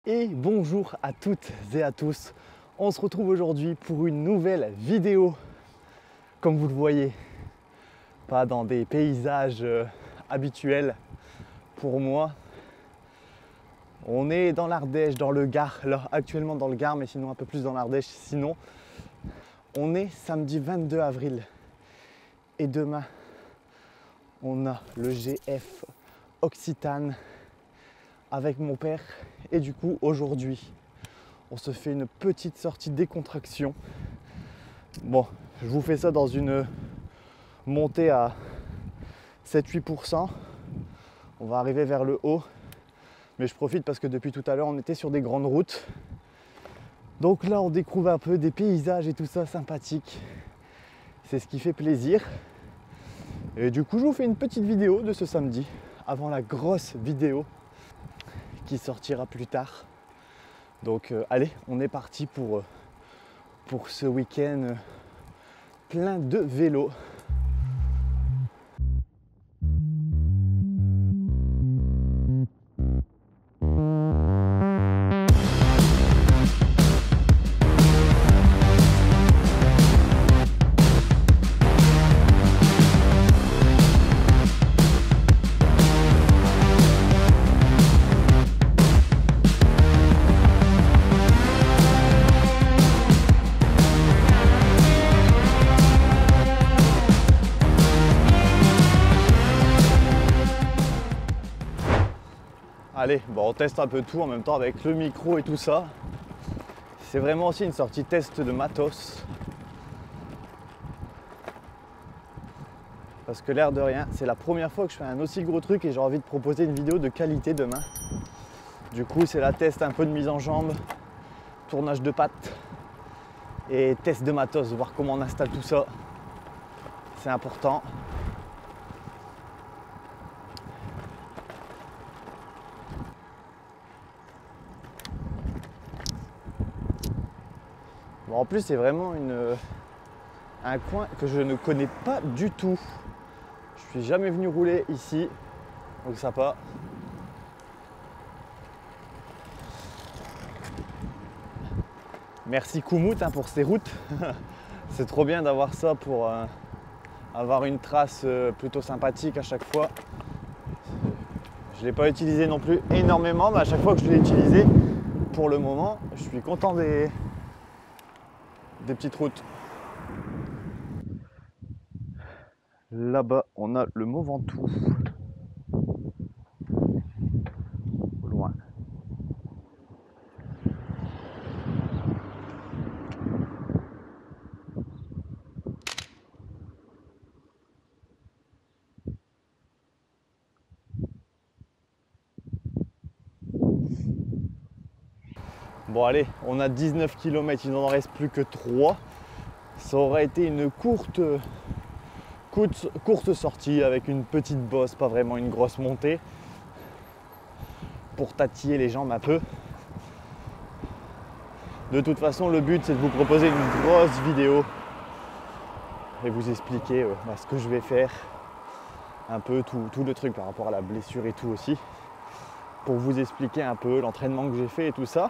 Et bonjour à toutes et à tous, on se retrouve aujourd'hui pour une nouvelle vidéo. Comme vous le voyez, pas dans des paysages habituels pour moi. On est dans l'Ardèche, dans le Gard, là actuellement dans le Gard, mais sinon un peu plus dans l'Ardèche. Sinon, on est samedi 22 avril et demain, on a le GF Occitane avec mon père. Et du coup, aujourd'hui, on se fait une petite sortie décontraction. Bon, je vous fais ça dans une montée à 7-8%. On va arriver vers le haut. Mais je profite parce que depuis tout à l'heure, on était sur des grandes routes. Donc là, on découvre un peu des paysages et tout ça sympathique. C'est ce qui fait plaisir. Et du coup, je vous fais une petite vidéo de ce samedi, avant la grosse vidéo qui sortira plus tard. Donc allez, on est parti pour ce week-end plein de vélos. Allez, bon, on teste un peu tout en même temps avec le micro et tout ça. C'est vraiment aussi une sortie test de matos. Parce que l'air de rien, c'est la première fois que je fais un aussi gros truc et j'ai envie de proposer une vidéo de qualité demain. Du coup, c'est la test un peu de mise en jambe, tournage de pattes et test de matos, voir comment on installe tout ça. C'est important. Bon, en plus, c'est vraiment un coin que je ne connais pas du tout. Je suis jamais venu rouler ici, donc sympa. Merci Koumouth pour ces routes. C'est trop bien d'avoir ça pour avoir une trace plutôt sympathique à chaque fois. Je ne l'ai pas utilisé non plus énormément, mais à chaque fois que je l'ai utilisé, pour le moment, je suis content des petites routes. Là-bas, on a le Mont Ventoux. Au loin. Bon allez, on a 19 km, il n'en reste plus que 3. Ça aurait été une courte sortie avec une petite bosse, pas vraiment une grosse montée, pour tatiller les jambes un peu. De toute façon, le but c'est de vous proposer une grosse vidéo et vous expliquer ce que je vais faire, un peu tout le truc par rapport à la blessure et tout aussi, pour vous expliquer un peu l'entraînement que j'ai fait et tout ça.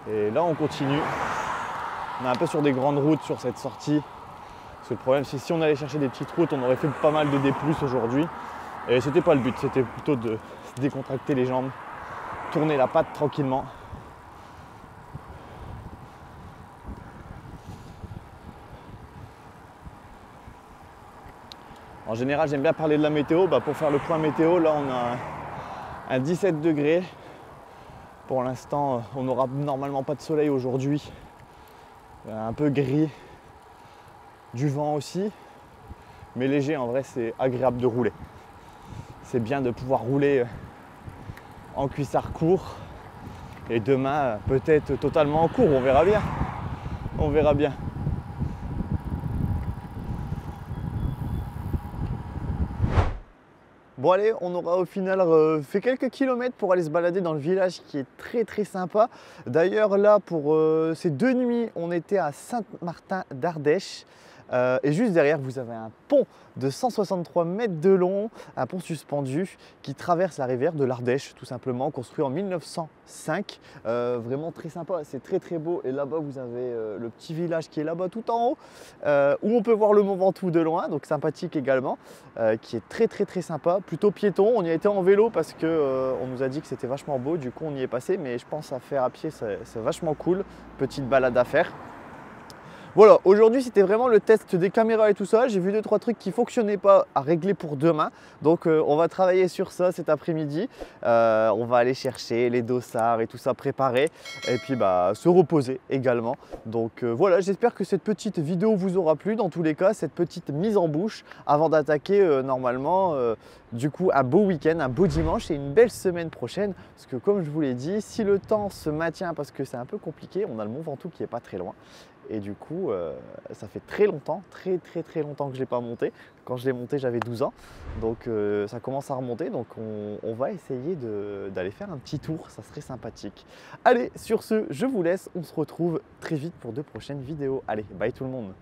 Et là on continue, on est un peu sur des grandes routes sur cette sortie. Parce que le problème c'est que si on allait chercher des petites routes, on aurait fait pas mal de D+ aujourd'hui. Et c'était pas le but, c'était plutôt de se décontracter les jambes, tourner la patte tranquillement. En général j'aime bien parler de la météo. Pour faire le point météo, là on a un 17 degrés. Pour l'instant, on n'aura normalement pas de soleil aujourd'hui. Un peu gris, du vent aussi, mais léger. En vrai, c'est agréable de rouler. C'est bien de pouvoir rouler en cuissard court. Et demain, peut-être totalement en court. On verra bien. On verra bien. Bon allez, on aura au final fait quelques kilomètres pour aller se balader dans le village qui est très sympa. D'ailleurs là, pour ces 2 nuits, on était à Saint-Martin d'Ardèche. Et juste derrière, vous avez un pont de 163 mètres de long, un pont suspendu qui traverse la rivière de l'Ardèche, tout simplement, construit en 1905. Vraiment très sympa, c'est très très beau. Et là-bas, vous avez le petit village qui est là-bas tout en haut, où on peut voir le Mont Ventoux de loin, donc sympathique également, qui est très très très sympa, plutôt piéton. On y a été en vélo parce que on nous a dit que c'était vachement beau, du coup on y est passé, mais je pense à faire à pied, c'est vachement cool, petite balade à faire. Voilà, aujourd'hui c'était vraiment le test des caméras et tout ça. J'ai vu 2-3 trucs qui ne fonctionnaient pas à régler pour demain. Donc on va travailler sur ça cet après-midi. On va aller chercher les dossards et tout ça préparer. Et puis se reposer également. Donc voilà, j'espère que cette petite vidéo vous aura plu. Dans tous les cas, cette petite mise en bouche avant d'attaquer normalement du coup un beau week-end, un beau dimanche et une belle semaine prochaine. Parce que comme je vous l'ai dit, si le temps se maintient, parce que c'est un peu compliqué, on a le Mont Ventoux qui n'est pas très loin. Et du coup, ça fait très longtemps, très longtemps que je ne l'ai pas monté. Quand je l'ai monté, j'avais 12 ans. Donc ça commence à remonter. Donc on va essayer d'aller faire un petit tour. Ça serait sympathique. Allez, sur ce, je vous laisse. On se retrouve très vite pour de prochaines vidéos. Allez, bye tout le monde.